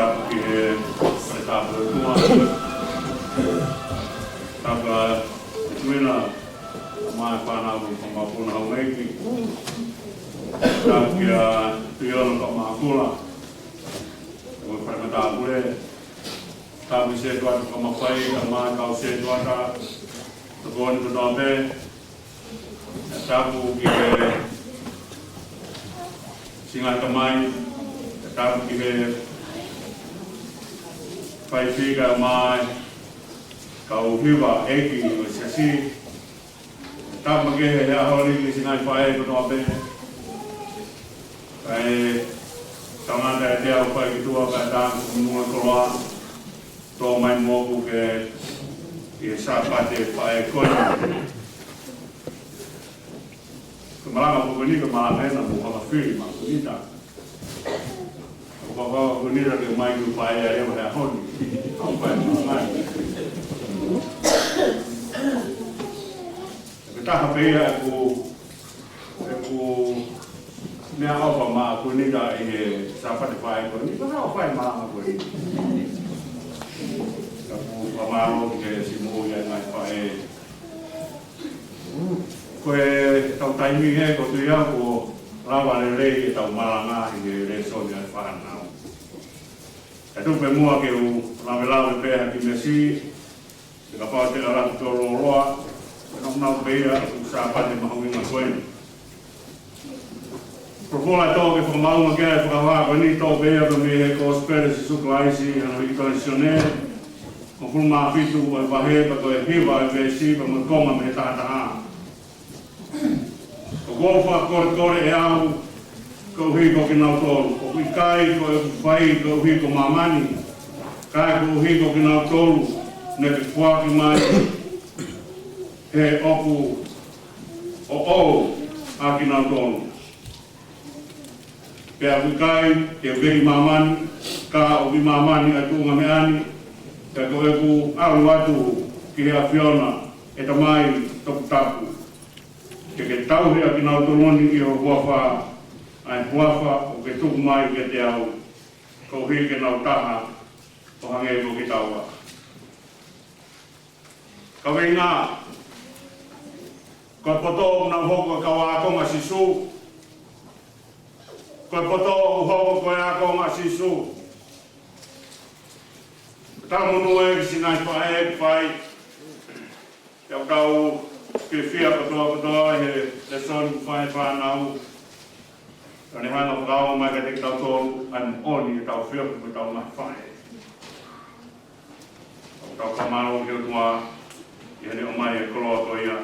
tapu ki he tapu tua. Tapa e tuina mai whanau ka mapuna hau eiki. Tapu ki a tuiona ka mahakula. Oi whakamata pule. Tapu se tuata ka mawhai ka mai kau se tuata. Tukoni ku tope. Tapu ki he singa ka mai. Tapu ki he whai whiga mai. Kau hiwa eki o sasi. Tapu ki he ahori ki singa whae ku tope. Kai tangata e te au whai ki tua kai tāku kumua koroa. Tō mai mōku ke i e sāpate whae kona. Ka maranga pukunika malamena mo hama whiri ma kunita. Ka whakawa kunita ke mai ku whae a ewa hea honi. Au whae malamai. Ka taha pēia e ku mea opa maa kunita i he sāpate whae kona. Ni whakao whae malama kunita. Pamaro ke si mo ya ngai pae koe tau taimi he ko tuia ko rawa le rei e tau maranga i le sonia e whanau. E tupe mua ke u lawe peha ki mesi te ka pao te aratu toro roa e nau nau peia u sāpate mahunga koen. Propola tō ke whamaunga kia e whakawā ni tō peia ka me he ko spere si suklaisi anu i tradisionere. Ko fulma fitu o wahe pa ko e hiwa e vesi pa mo konga me tātaha. Ko gofa kore e au ko hui ko ki nau tolu. Ko hui kai ko e whai ko hui ko mamani. Kai ko hui ko ki nau tolu ne ke kuaki mai he oku o a ki nau tolu. Pea hui kai te veri mamani ka o ki mamani a tunga me ani. Ka koe ku aru atu ki hea whiona e ta mai toku tapu. Ke tauhea ki nau toloni i o huawha ai huawha o ke tuku mai ke te au. Ko hui ke nau taha o hange ko ki taua. Ka wei ngā. Koe poto o nau hoko ka wā konga sisu. Koe poto o hoko koe a konga sisu. Tamu no e si nai whae, Tau kau ke whia katoa he le son whae whanau. Tane hanga whakao mai ka te tau tōru an oni e tau whia kupu tau mai whae. Tau kamaro ki o tua i hene o mai e koloa toia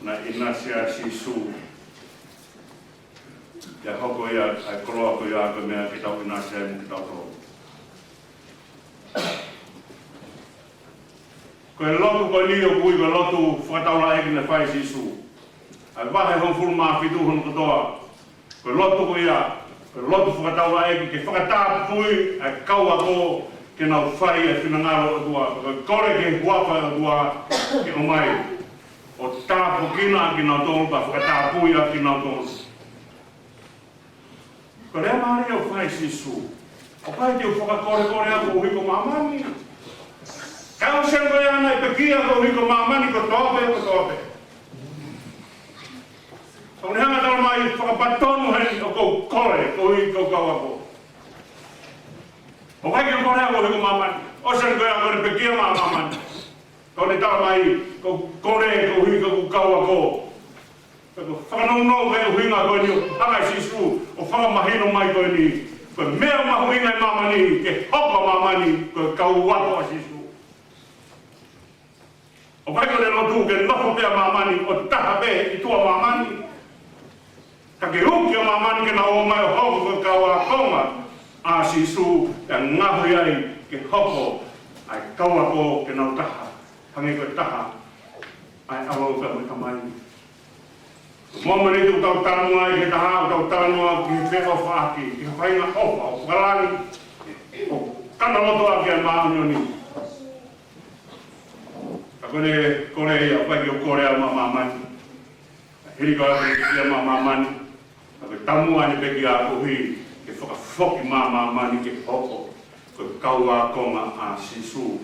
na inasia si su. Ia hoko ia ai koloa toia ka mea ki tau inasia e mu ki tau tōru. Koe lotu koe ni o kui koe lotu whakataula eki ne whai sisu. Ai wahe hon furu maa whitu hon katoa. Koe lotu koe ia, koe lotu whakataula eki ke whakatāpu pui ai kaua ko ke nau whai e whinangaro o tua. Koe kore ke huawha o tua ke o mai. O tāpu kina ki nau tonu pa whakatāpu ia ki nau tonu. Koe rea maari o whai sisu. O pai te o whakakore aku o hiko mamani. Kau sen koe ana i pekia ko hiko mamani ko tope. Kau ni hanga tau mai whakapatonu hei o kou kore ko hiko kauako. O kai ke kore ako hiko mamani. O sen koe ako ni pekia mamani. Kau ni tau mai ko kore ko hiko kauako. Whakanongo kei o hinga koe ni o hanga sisu o whakamahino mai koe ni. Koe mea mahu ingai mamani ke hoko mamani koe kauako a sisu. O pai ko le lotu ke nofo pea mamani o taha pe i tua mamani. Ka ke huki o mamani ke na o mai o hoko ke kaua konga. A sisu e ngahui ai ke hoko ai kaua ko ke nau taha. Hangi koe taha ai awa uka me kamai. Momani tu tau tanua i ke taha o tau tanua ki he ofa aki. Ki whainga ofa o whakalani. O kana loto aki ai maunioni. Kone kore ia pai o kore al mamani. Hiri ka ia mamani. Ka tamu ani peki a ko hi ke whakafoki mamani ke hoko. ko kaua konga a sisu.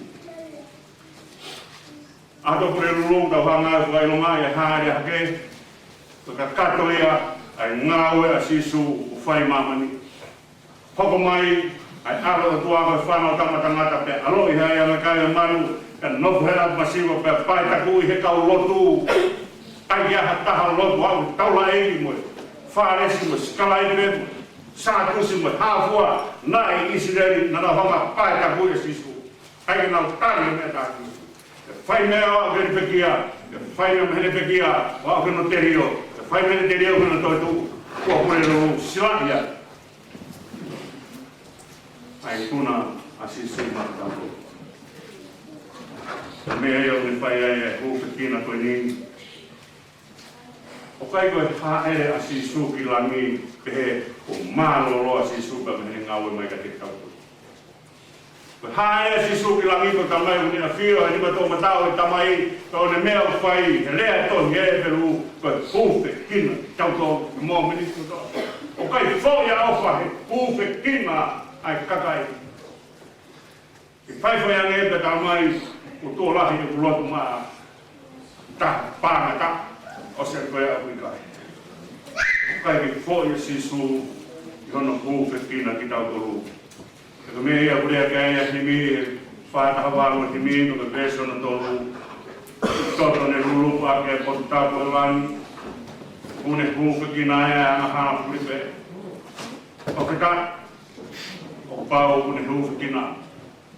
Ato pure lulu ta whanga ko ai longa ia haere hake ko ka kato ia ai ngawe a sisu o whai mamani. Hoko mai ai alo o tua ko whanau tangata pe alo i hai anga kai manu ka nofu hera masiwa pe pai taku i he kau lotu ai ia hataha lotu au taula egi moe whaaresi moe skalai pepu sātusi moe hāfua nai Israeli nana whanga pai taku i sisu ai nau tari me tāki whai mea o kene pekia whai mea mene pekia o kene terio whai mene terio kene toitu kua pure ruru silakia ai tuna a sisu matako mea iau ni whai ai hūwhikina koe ni o kai koe haere a sisu ki langi pehe o mālolo a sisu ka mene ngawe mai ka te tautu koe haere a sisu ki langi ko tamai uni a whio he nima tō matao e tamai tō ne mea o whai he lea tō he e peru koe hūwhikina tauto i mō ministru tō o kai whoia o whahe hūwhikina ai kakai i whaiwhai ange pe tamai o tō lahi e kulotu maa ta pāngata o se koe a wikai. Kai ki whoia sisu i hono hūwhikina ki tau toru. E ka mea ia kurea kai a himi e whātaha wāru a himi no ka vēso na toru. Toto ne rulupu ake e potu tāpu e wani. Une hūwhikina e anga hana puripe. O ke tā, o pāu une hūwhikina.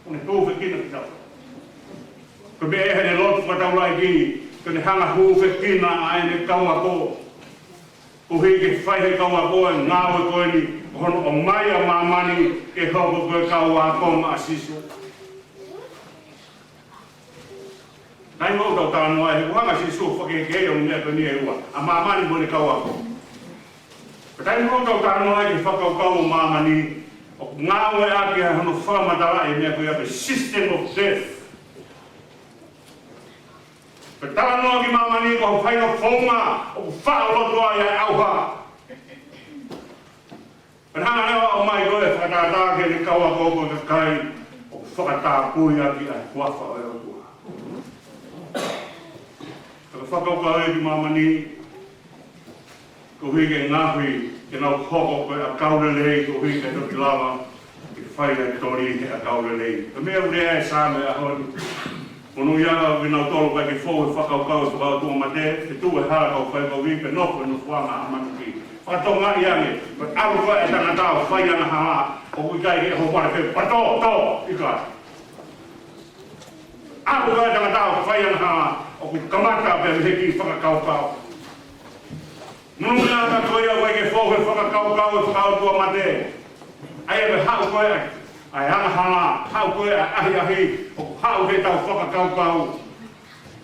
Une hūwhikina ki tau. Ko me e hene lotu whataulai ki, ko ne hanga hūwhikina ai ne kaua ko. Ko hiki whaihe kaua ko e ngāwe koe ni, hono o mai a mamani e hoko koe kaua ko ma sisu. Nai mau tau tāno ai, he wanga sisu whakeke o mea koe ni e ua, a mamani mo ne kaua ko. Ko tai mau tau tāno ai ki whakau kau mamani, o ngāwe ake hono whamatala e mea koe ape system of death. Pe tala noa ki mamani ko whai no whaunga o whaolotoa i ai auha. Pe hana lewa o mai koe whakatāke ni kaua koko ka kai o whakatāpui aki ai huafa o eo tua. Ka whakauka e ki mamani ko hike ngahui ke nau koko koe a kaurelei ko hike toki lava ki whai ai tori he a kaurelei. Ka mea urea e sāme a honi. Ono ia wina tolo kai ki fōu e whakaukau e whakau tua mate, e tū e hara kau whai kau wipe noko e no whanga a manuki. Whatonga i ange, but alu kai e tangatau whai anga haa, o kui kai e ho whare whai, pato, to, i kai. Alu kai e tangatau whai anga haa, o kui kamata pe me heki whakaukau. Nunu ia ka koe a wai ke fōu e whakaukau e whakau tua mate. Ai e me hau koe ai. Ai hanga hanga, hau koe a ahi ahi, o hau he tau whakakaukau.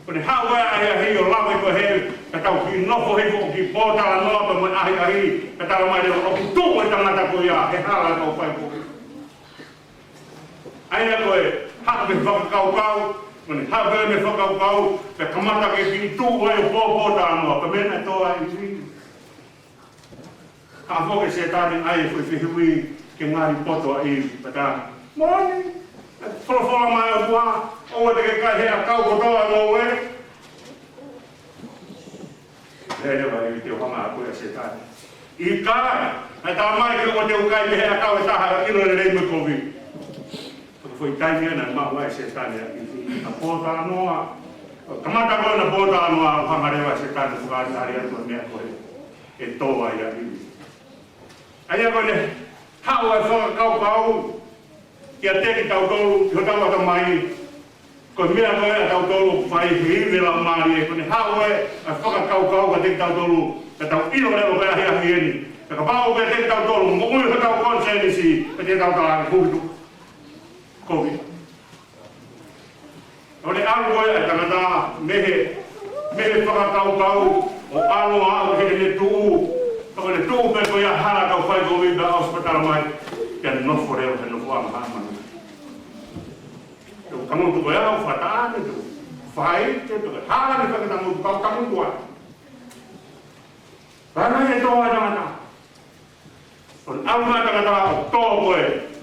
Kone hau koe a ahi ahi o lawe koe he, ka tau ki nofo hiko o ki pōtala noa pa mai ahi ahi, ka tau mai reo o ki tūko i tangata koe ia, he hala kau whai koe. Aina koe, hau me whakakaukau, kone hau koe me whakaukau, ka kamata ke ki tūko e o pōtala noa, ka mena toa i ri. Ka whoke se tāne ai e whiwhihui, ke ngāri poto a iwi, pata, moni, wholofola mai o tua, o te ke kai hea kau kotoa no e. Rewa iwi te ohanga a koe a se tāne. I kai, ai tā mai ke o te ukai te hea kau e taha ino e rei me kovi. Taka whai taimia na mahu ai se tāne a iwi. A pōta anoa, kamata koe na pōta anoa o hanga rewa se tāne whakaari ari atua mea koe. E toa i a iwi. Ai a koe ne, hau e whakakaukau, kia teki tau tolu, ki ho tawata mai, koe mea koe a tau tolu whai hiwi lau maari e, kone hau e a whakakaukau ka teki tau tolu, ka tau ilo leo kai ahi ahi eni, ka pāu kai teki tau tolu, mo ui ho tau konsenisi, ka teki tau talaki hukitu, kovi. Kone alu koe a tangata mehe whakakaukau, o aloa au hene ne tuu, kone tuu pe koe a hara kau whai kovi ka hospital mai, kia nofo reo he nofo ama hamanu. Tau kamutu koe au whataane tu, whai te tu, hara ne whakatamutu kau kamutu ai. Rana e toa tangata. Kon au mai tangata o tō koe,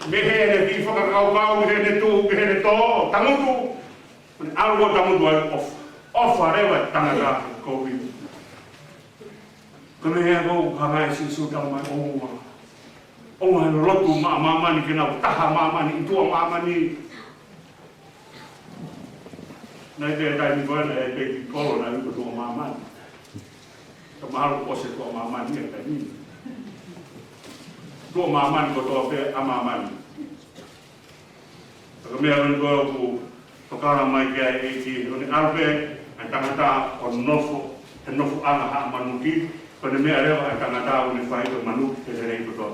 me he ki whakakau he ne tū, he ne tō, tangutu. Algo tangutu ai ofa rewa tangata COVID. Kone hea kou hangai si sutau mai ouma. Ouma no lotu mamani kena taha mamani, itua mamani. Nai te tai ni koe na e pe ki kolo na uko tua mamani. Ka mahalo pose tua mamani e tai ni. Tua mamani ko tua pe a mamani. Ka mea rani koe ku tokara mai kia e ki rani alpe ai tangata o nofo, he nofo anga haa manuki. Kone mea rewa ai tangata o ne whaito manuki te rei ko tua.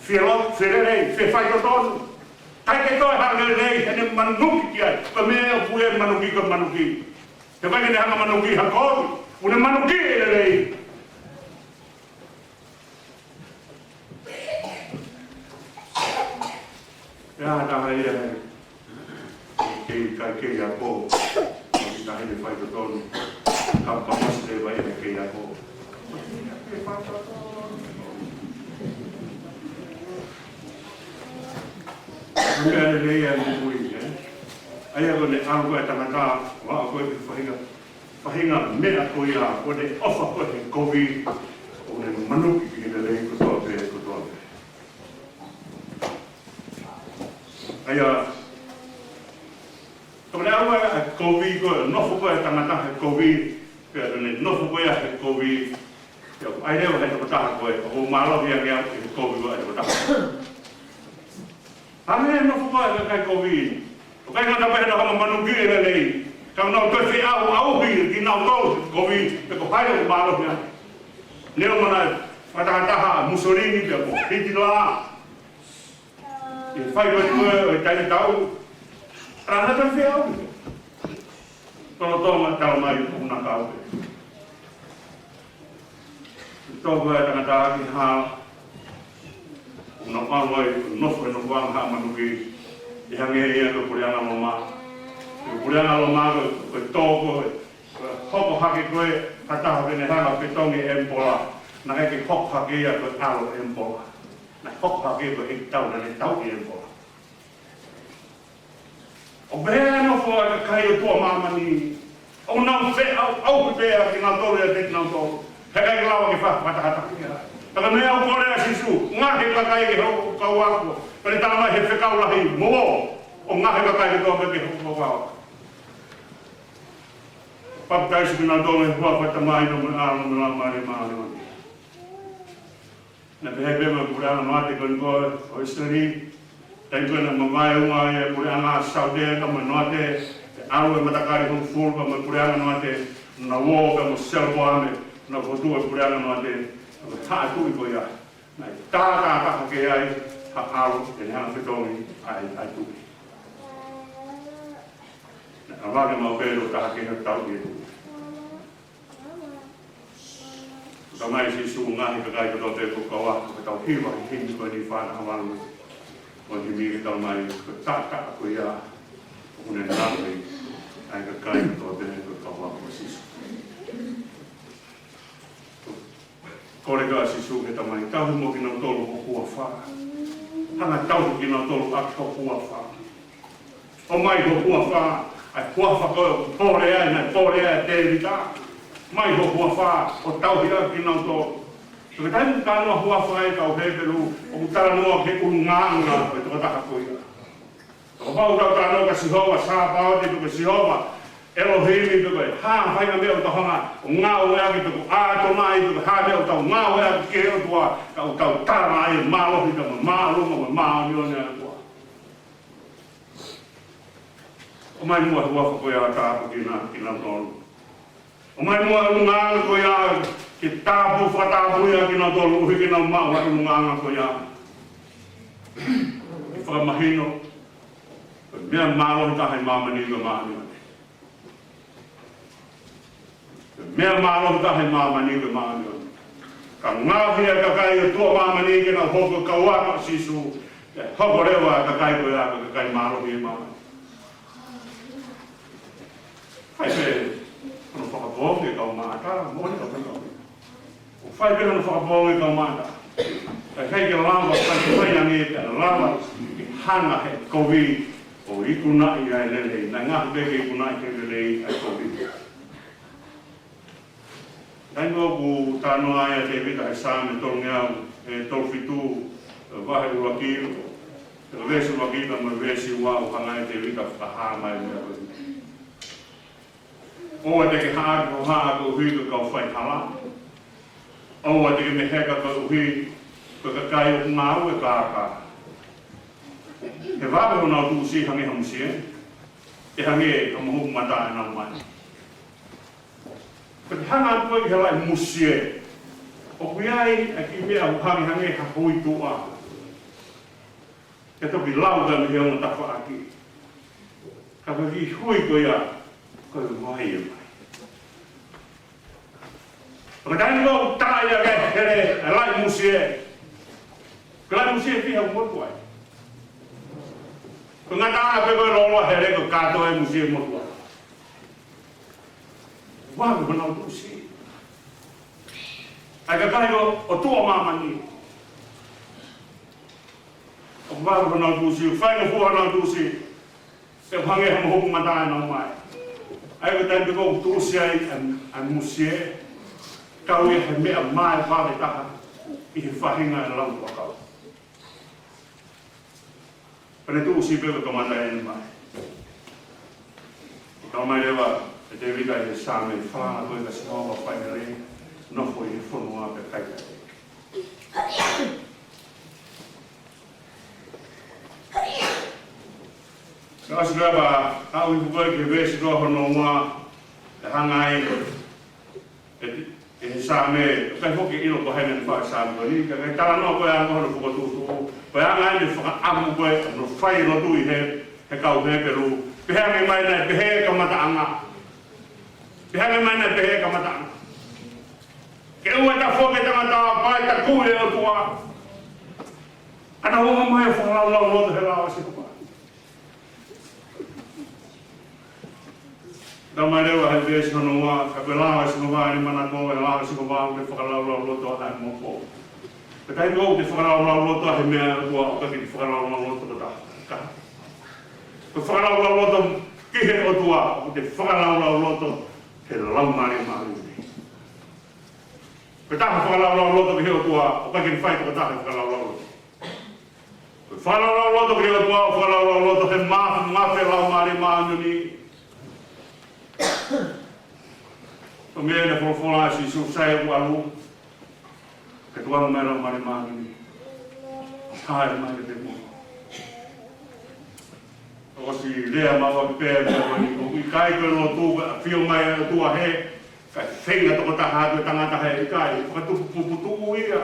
Whielo, whirerei, whewhaito tonu. Tai ke toi hanga rei, hene manuki ki ai. Ka mea pue manuki ka manuki. Te whaike ne hanga manuki hakori. Une manuki e rei. Ia taha ia hei. Kai kei a po. Ka hene whaito tonu. Ka pamasi te vai e kei a po. Mea le lea ni ui, aia kone ango e tangata, waa koe te whahinga mea koe a, kone ofa koe te COVID, kone manuki ki le lei kutoa pe, kutoa pe. Aia, kone ango e COVID koe, nofo koe e tangata he COVID, pia kone nofo koe a he COVID, ai rewa he tapataha koe, o maalohi a ngea he COVID koe e tapataha. Ame no fuka kai COVID. O kai ngata pe na manuki e lei. Ka no to fi au hi ki na to COVID pe ko pai o malo ya. Leo mana fata ha Mussolini pe ko Hitler. E fai ko e kai tau. Tra na to fi au. Kono to ma tau mai una kau. To ko ta ta ki ha no paloi no foi no wang ha manuki e hange ia ko puliana loma ko toko hoko hake koe hata vene hanga petongi empola na ke hoko hake ia ko alo empola na hoko hake ko e tau na tau empola o bea no fo ka kai o tua mamani o na fe au bea ki na tole te na to kai lawa ki fa hata Taka mea o kore a sisu, ngahe kakai ke hau kau ako. Kone tala mai he whekau lahi mo, o ngahe kakai ke toa ke hau kau ako. Papataisi kina tole hua whata mai no me alo me la maare maare. Na pehe pema kure ana mate kone koe, o isteri, tai koe na mamai unga e kure ana saudea ka me noate, alo e matakari hong full ka me kure ana noate, na wo ka mo selpo ame, na kotua kure ana noate, ta tu ko ya na ta ke ai ha alo e na fetongi ai tu na va ke mo pelo ta ke ta u ta mai si su nga ke kai ko te ko wa ko ta hi wa hi ko ni fa na wa ko ni mi ta mai ta ko ya una na ai ka kai ko te ko wa ko si Kolega si suke tamai tau mo ki na tolu o kua wha. Hanga tau ki na tolu a ko kua wha. O mai ho kua wha, ai kua wha ko pore ai na pore ai te rita. Mai ho kua wha, o tau hira ki na tolu. So ke tai ka no kua wha e kau heperu, o kutara noa ke unganga pe to taka koia. O pau tau ka no ka sihowa sa pao te to sihowa. Elohim tu kai ha hai na meu to hanga ngau ya ki tu a to mai tu ha meu to ngau ya ki o tua ka ta mai malo hi ka malo ma ni ona tua o mai mo ho ko ya ta ko ki na to o mai mo nga ko ya ki ta bu fa ta bu ya ki na to lu ki na ma wa nga ko ya fa mahino me malo ta hai mama ni ko ma ni mea malo ta he mama ni ke mama ni ka ngāwhia ka kai o tua mama ni ke na hoko ka waka sisu hoko rewa ka kai ko ya ka kai malo hi mama hai pe no whakabonge ka o maata mo ni ka o whai pe no whakabonge ka o maata Kai ke lava kai yang e te lava hanga he kovi o ikuna i ai lele na ngā beke ikuna i ke lele ai kovi. Nai ngō ku tāno ai te vita e sāme tolu ngeau e tolu fitu wahe ua kiru. Te vesi ua kiru ma vesi ua o hanga e te vita whakaha mai mea kovi. Oa te ke haa ko haa ko hui ko kau whai hala. Oa te ke me heka ko hui ko ka kai o ngā ue kāka. He wāpe o nā tūsi hange hamusia, e hange ka mahuku mata e nā mai. Ka te hanga atu ki he lai musie, o kui ai a ki mea o hange ha hui tū a. Ke toki lauga mi he ona tafa aki. Ka ki hui ko ia, ko i mai e mai. Ka tani ko tāi a ke here a lai musie, ka lai musie fiha umotu ai. Ko ngā tāna pepe rolo here ko kātoa e musie motua. Wāwe mana o tūsi. Ai ka kai o tua mamani. O wāwe mana o tūsi, o whainga fua na o tūsi. E hange hama hoku matāi nau mai. Ai ka tāna pepe o tūsi ai a musie. Kau e he mea mai wāwe taha i he whahinga e lau wakau. Pane tu usi pepe ka mata e mai. Ka mai rewa e te vika e sāme whāna koe ka sihoa whaine rei nofo i whonua pe kaita. Ka asi rewa au i pukoe ke vesi roho no ngā e hangai e sāme kai hoki ino ko hene wha sāme koe ni ka kai tala no koe a ngohono whukotutu Pea ngai ni whakaamu koe, no whai no tui he kau he peru. Pehea me mai nei pehe ka mataanga. Pehea me mai nei pehe ka mataanga. Ke ua ta whoke tangata pai ta kūre o tua. Ana hoa mai whakalau lau loto he lau asi kupa. Tā mai rewa he vesi hono wā, ka koe lau asi kupa ni mana koe lau asi kupa ke whakalau lau loto a hai mō Ka tai ngau te whakalau loto he mea ua o kaki te whakalau loto ka taha. Ka whakalau loto ki he o tua o te whakalau loto he laumare maru. Ka taha whakalau loto ki he o tua o kaki te whai ka taha whakalau loto. Ka whakalau loto ki he o tua o whakalau loto he mawhe laumare maru ni. Ka mea ne wholofola si susai ualu. Ke tuana mera mare mani. Tāi mai te mo. O si lea mawa ki pēr ni. O kui kai koe no tū, whio mai a tua he. Kai whenga toko taha atu e tangata he i kai. Whakatupuputu ia.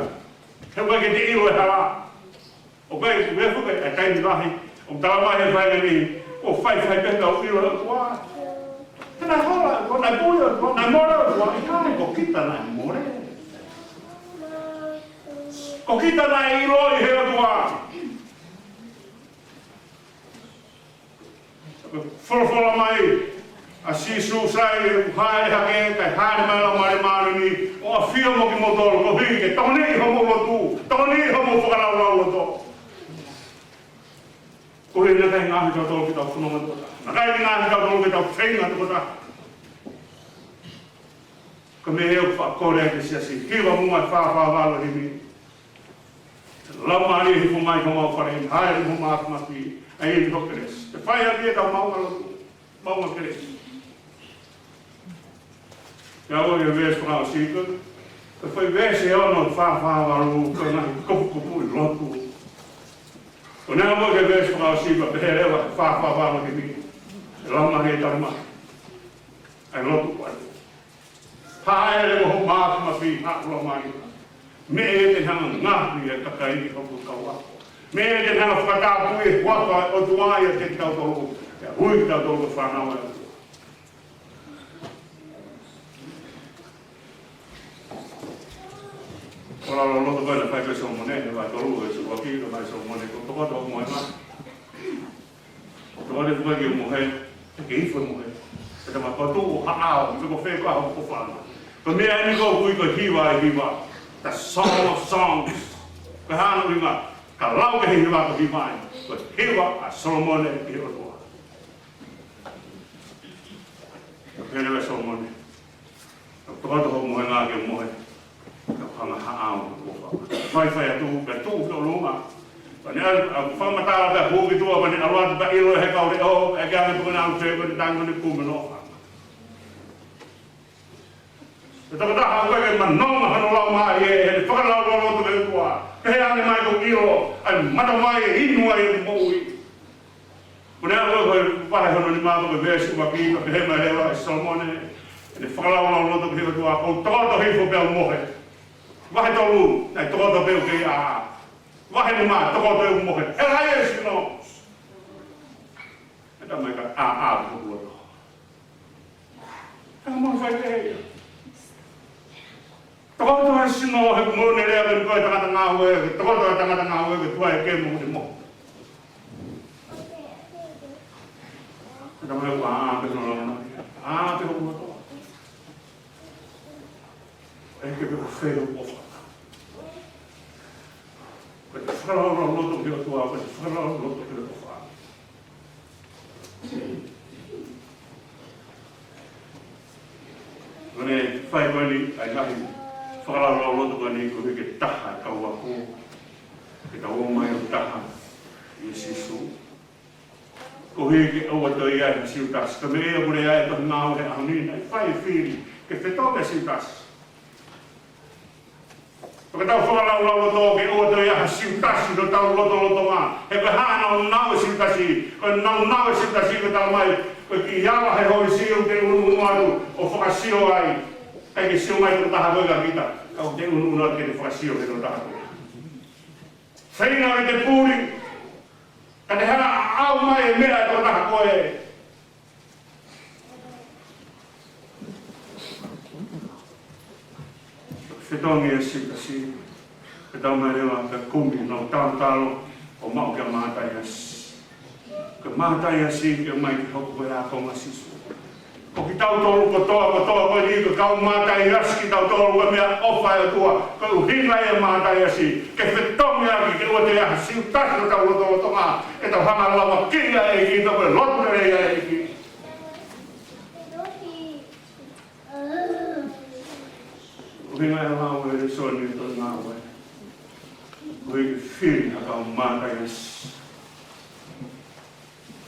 He wai ke te iro e hala. O kai me whuke e kai ni rahi. O tawa mai he whainga ni. O whai penga o iro e tua. Tēnā hola, ko nai puia, ko nai mora o tua. I kai ko kita nai more. Ko kita nai ilo i hea tua. Wholofola mai, a sisu sai, haere hake, kai haere mai lau mare maru ni, o a whia mo ki motoro, ko hike, tōne i homo lotu, tōne i homo whakalau lau loto. Ko hei na kai ngāhi kau tolo ki tau whunonga tuota. Na kai ngāhi kau tolo ki tau whenga tuota. Ka me heo whakore ake siasi, kiwa munga whawhawalo himi. Lau mari hi fumai ka mau wharein, haere hi fumai ka maki, a i hoko keres. Te whai haki e tau maunga lotu, maunga keres. Te awo i a vēs whakao sika, te whai vēs e ono whawhawalo, ka ngahi kupu i lotu. Ko nea mo ke vēs whakao sika, pehe rewa whawhawalo ki mi. E lau mari e tau mai. Ai lotu kwai. Haere mo ho maa ka maki, hako lau mari. Me e te hanga ngāhi e kakai i hoku kawako. Me e te hanga whakatau e waka o tuai a te tau tolu. E hui tau tolu whanau e. Ora lo loto koe na whai koe so mone, e vai tolu e so waki, e vai so mone, ko tokoto o moe mai. O tokoto e tukai ki o mohe, e ke ifo e mohe. E te mapatu o haao, e ko wheko aho ko whana. Ko mea ni ko hui ko hiwa e hiwa. The Song of Songs. Ka hana ringa, ka lau ke hiwa ko himai, ko hiwa a Solomone i o tua. Ka pere Solomone, ka tokoto ho mohe ngā ke mohe, ka panga haao ko wha. Whai atu, ka tū whio lunga. Pani a whamatara ka hūki tua, pani aruata pa ilo he kaure o, e kia me tukuna au te, pani tango ni kumeno. E takataha koe ke manonga hano lau mai e, he whakalau lau loto ke tua. Ke ane mai ko ilo, ai mata mai e inu ai e moui. Kone a koe koe pahe hono ni mātu ke vēsi waki, ka he mai rewa e Solomone, e ne whakalau lau loto ke tua, kou tokoto hifo pēo mohe. Wahe tolu, nei tokoto pēo ke a. Wahe ni maa, tokoto e mohe. E rai e sino. E tamai ka a ko kuoto. E mo whai te heia. Tokoto e sino he kumone rea ke koe tangata ngā ue, tokoto e tangata ngā ue ke tua e ke mo te mo. E tamai ka a ke sino lana. A ke kuoto. E ke peko whero ofa. Koe te whakarau loto ki o tua, koe te whakarau loto ki o tua. Kone whai koe ni, ai ngahi, whakarau loto koe ni, koe ke taha e kaua ko, ke ta omai o taha i sisu. Ko he ke aua toi ai ki siutas, ka me ea kore ai tohi ngāo he ahonina, i whai whiri, ke whetau siutas. Porque tau whakalau lau loto ke ua toi aha siutasi no tau loto ngā. He koe hana o nau siutasi, koe nau siutasi ko tau mai, koe ki iawa he hoi siu te unu atu o whakasio ai. Kai ke siu mai ko taha koe ka kita, kau te unu atu ke te whakasio ke taha koe. Whainga me te pūri, ka te hana au mai e mea ko taha koe. Whetongi e siutasi, e tau mai rewa ka kumi no talo o mau kia mātai asi. Ka mātai asi kia mai ki hoku koe a konga sisu. Ko ki tau tolu kotoa koe ni ka kau mātai asi ki tau tolu koe mea ofa e tua. Ko uhinga e mātai asi. Ke whetongi aki ke ua te aha siutasi no tau loto ngā. E tau hanga lawa kia e ki tau koe lotu e ki. Uhinga e lau e soni to ngā ue. Ui whiri a kau mātai asi.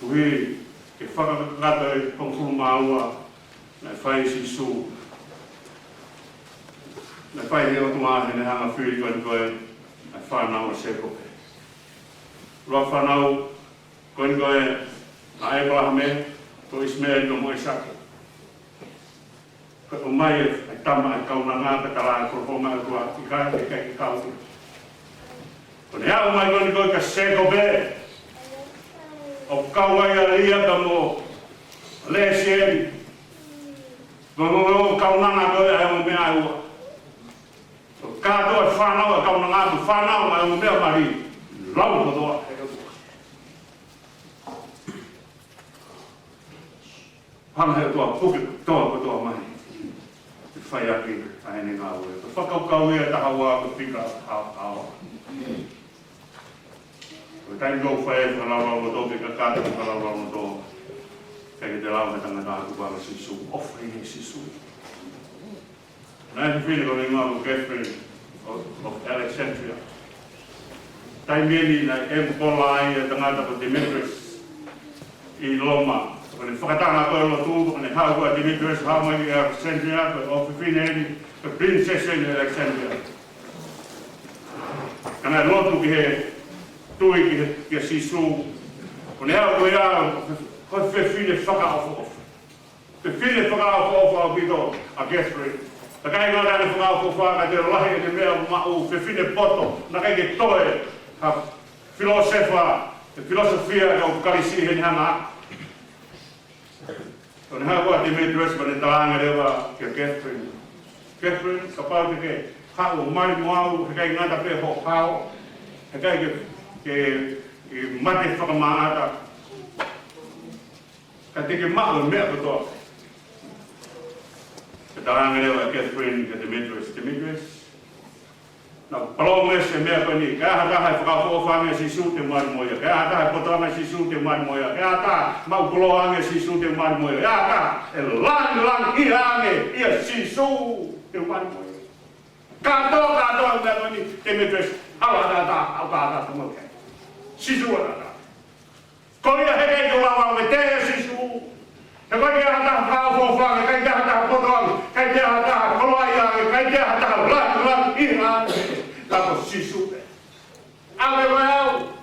Ui ke whakakata e kongfuru māua nei whai sisu. Nei whai heo tu māhe ne hanga whiri koe koe nei whanau a sekope. Rua whanau koe koe na Abrahame to Ismael no Moisaki. Koe o mai e tama e kauna ngā petala e korhonga e tua i kai e kai ki kauti. Kone hau mai koe ka sekope. O kaua ia lia ka mo le sieri. Mo kaunanga koe e mo mea e ua. O kātoa e whanau e kaunanga tu whanau e mo mea mari. Lau kotoa e ka tua. Hana he tua puki toa kotoa mai. Whai aki a ene ngā ue. Ka whakaukau ia taha wā ka whika hawa. Ko taimi kou whai e whakalau mo tō, ke ka kāta whakalau mo tō. Kei te lau me tangata aku wāka sisu, ofri he sisu. Nā te whine ko ngā ko Catherine of Alexandria. Taimi eni na e mpola ai e tangata ko Demetrius i Loma. Kone whakatanga koe lo tū, kone hau koe Demetrius hau mai i Alexandria, koe o whiwhine eni, koe princess eni Alexandria. Kana lotu ki he tui ki he sisu. Kone hau koe au, koe whiwhine whakaofo ofa. Whiwhine whakaofo ofa au pito a Catherine. Ta kai ngā tane whakaofo ofa, ka te lahi e te mea mau whiwhine poto, na kai ke toe, ha filosofia ka o karisi he hanga. Kone hau koe Demetrius pane talanga rewa ki a Catherine. Catherine, ka pau te ke hau mari moau, he kai ngata pe ho hao, he kai ke mate whakamaata. Ka te ke mao mea kotoa. Ka talanga rewa Catherine ka Demetrius. Demetrius, na palome se mea koni ka hata hai whakafo whange si su te mari moia ka hata hai potanga si su te mari moia ka hata mau kulo ange si su te mari moia ka hata e lang i ange ia si su te mari moia ka mea koni te me tres hala tata au tata tamo ke si su tata ko ia heke ke wawa me te si su te koi ke hata whakafo whange kai ke hata potanga kai ke hata kulo ange kai ke hata lang i ange tapos sisu te. Ave mau,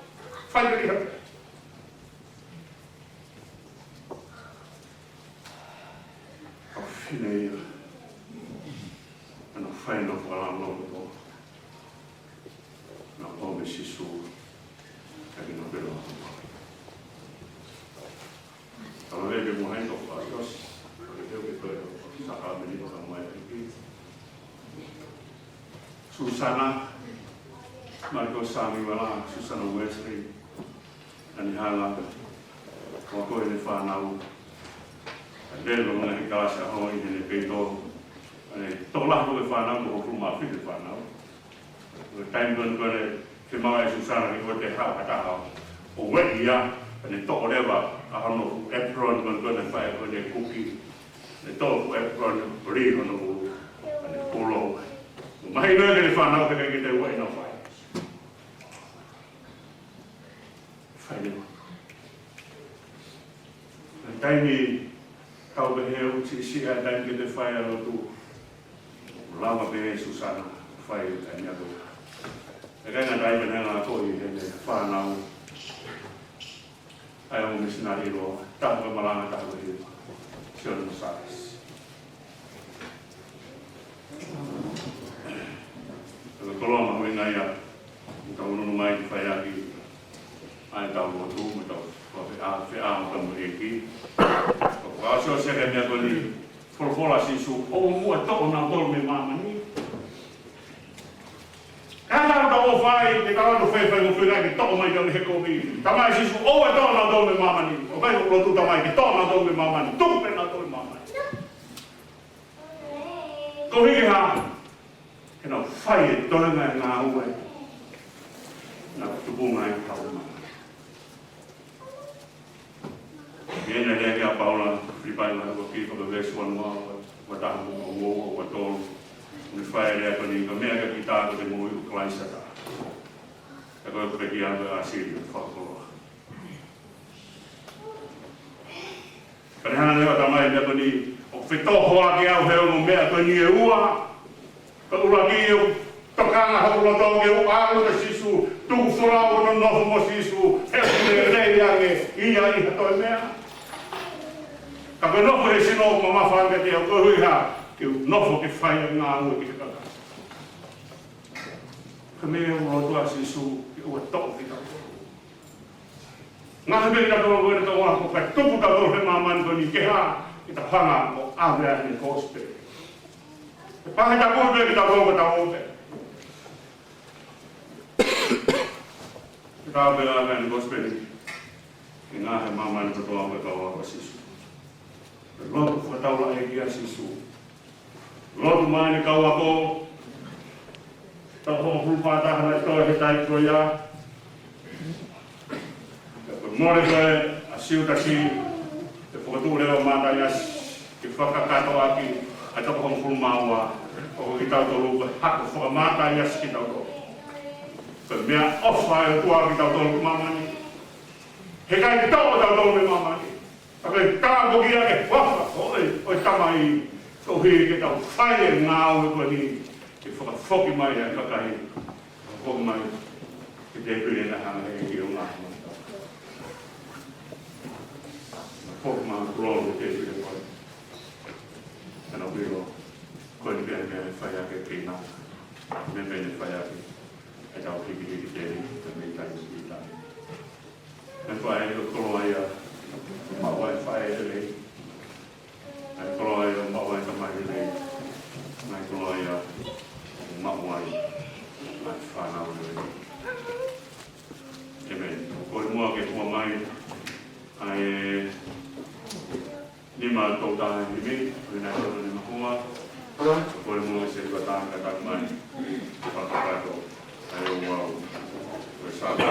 fai que diga. Au fineira. Ano fai no para no to. No home sisu. Kaki no pero. Kalau lagi mau hendak bagus, kalau dia kita sahabat ini sama ini. Susana Marco Sami wala Susana Wesley ani hala ko ko ele whanau delo na hikasa ho ile peito ani tola ho le whanau ko fu ma fi le whanau o time don ko le ke mai Susana ni ko te ha ata ha o wedia ani to leva a hono apron con ko le fai ko le cookie le to apron ri hono ani polo mai no le whanau ke ke te wai no fai taimi kau beheu si a taimi ke te whai alo tu lama behe Susana whai tani ato e kainga taimi nenga koi he te whanau ai o misinari roa tahu ka malanga tahu he Sion Masares e koloma hui ngai a ka ununu mai ki whai aki ai tau o tu me tau fe a mo tamu eki o asio se ke mea koni forfola sisu o mua to na tol me mama ni kana ta o fai te ka no fe mo fina ki to mai ka me ko mi tamai sisu o to na tol me mama ni o kai o tu tamai ki to na tol me mama ni tu pe na tol mama ko hi ha kena fai to na na uwe na tu bu mai ka o Viene lei a Paola, prima la pipa che verso un nuovo, guardando un uovo, guardando un fare lei con il mio capitato che muoio classe da. E poi preghiamo a Sirio, fatto. Per hanno da mai da bani, o fetto hoa che ha un mea con il ua. Con la dio, toccana con la dog e parlo da sisu, tu fora non no sisu, e lei anche ia to mea. Ka no po sino mama fanga te ko hui ha ke no fo ke fai nga ngo ke ka ka me o lo asi su o to ki ka nga be na do go to wa ko ka to puta do he mama ndo ni ke ha ki ta fanga o ave ni cospe pa ha ta ko be ki ta go ta o te ka be ave ni cospe ni nga he mama ndo to wa ka wa si su Lotu whataula e kia sisu. Lotu maini kau ako. Tau ho hupatahana toi he tai koia. More koe a siutasi. Te whakatūlewa mātaias. Ki whakakato aki. A toko hong fulmaua. O ki tau tolu hako whakamātaias ki tau tolu. Koe mea ofa e tua ki tau tolu mamani. He kai tau tau tolu me mamani. Tapi tak bagi lagi, wah, oi tamai, kau hi kita fire ngau itu ni, kita foki mai ya kakai, foki mai, kita pilih nak hang lagi rumah, foki mai keluar kita pilih kau, karena bilo, kau ni biar fire ke pina, memang fire ke, ada orang pergi kita ni kita, dan fire itu keluar ya. Mawai fai ele ai koloi mawai kamai ele mai koloi mawai mai fana ele kemen ko mo ke ko mai ai ni ma to da ni mi na to ni ma ko mo sa ibatan katagman. Pagkakato. Ayaw wow. Bersama.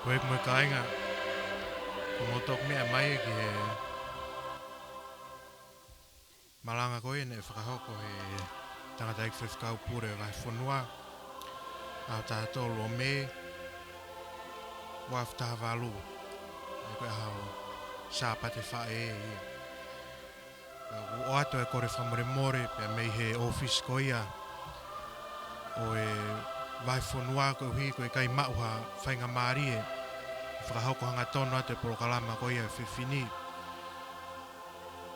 Koe koe kāinga, ko motok mea mai ki he malanga koe ne whakahoko he tangata ik whewhikau pure vai whanua au tātolu o me waftaha walu e koe hao sāpate whae ia. O ato e kore whamore more pia mei he office ko ia o e vai whanua ko hui ko e kai mauha whainga maari e whakahoko hanga tono ato e polokalama ko ia whiwhini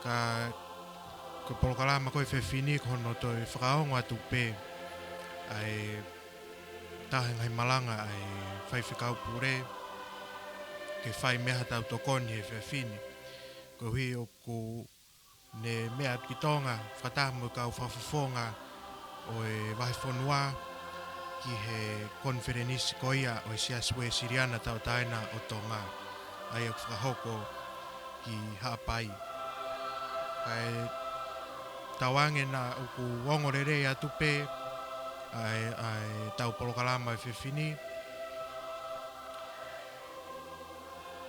ka ko polokalama ko e whiwhini ko hono to e whakaongo atu pē ai tahenga he malanga ai whaiwhikau pure ke whai meha tau tokoni e whiwhini ko hui o ko ne mea ki tonga whatamu kau whawhawhonga o e wahifonua ki he konferenisi koia o e siasue siriana tau taina o tonga. Ai o whakahoko ki haapai. Kai tawange na uku wongorere atu pe ai tau polokalama e whiwhini.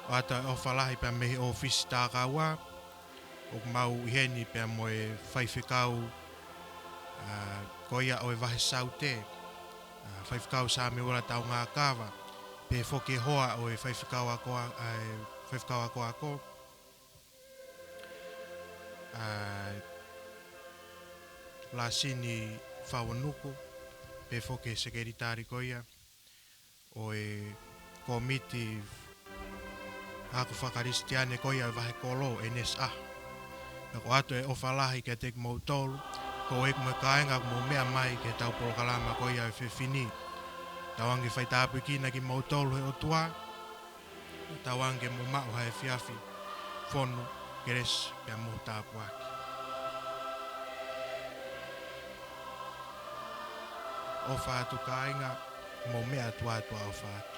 O ata o whalahi pia mehi ofisi tākaua. O mau iheni pia mo e whaiwhikau koia o e wahe saute. Whaiwhikau sa me ora tau ngā kawa. Pe whoke hoa o e whaiwhikau ako ako. Lasini whawanuku. Pe whoke sekeritari koia. O e komiti Ako whakaristiane koia vahe kolo NSA. Ko ato e ofalahi ke tek mautolu. Ko ek mo kaenga mo mea mai ke tau polokalama koia e whiwhini. Tawangi whaitapu kina ki mautolu he otua. Tawangi mo mao hae whiawhi. Whonu keres pia mo tapu aki. Ofa atu kaenga mo mea tuatua ofa atu.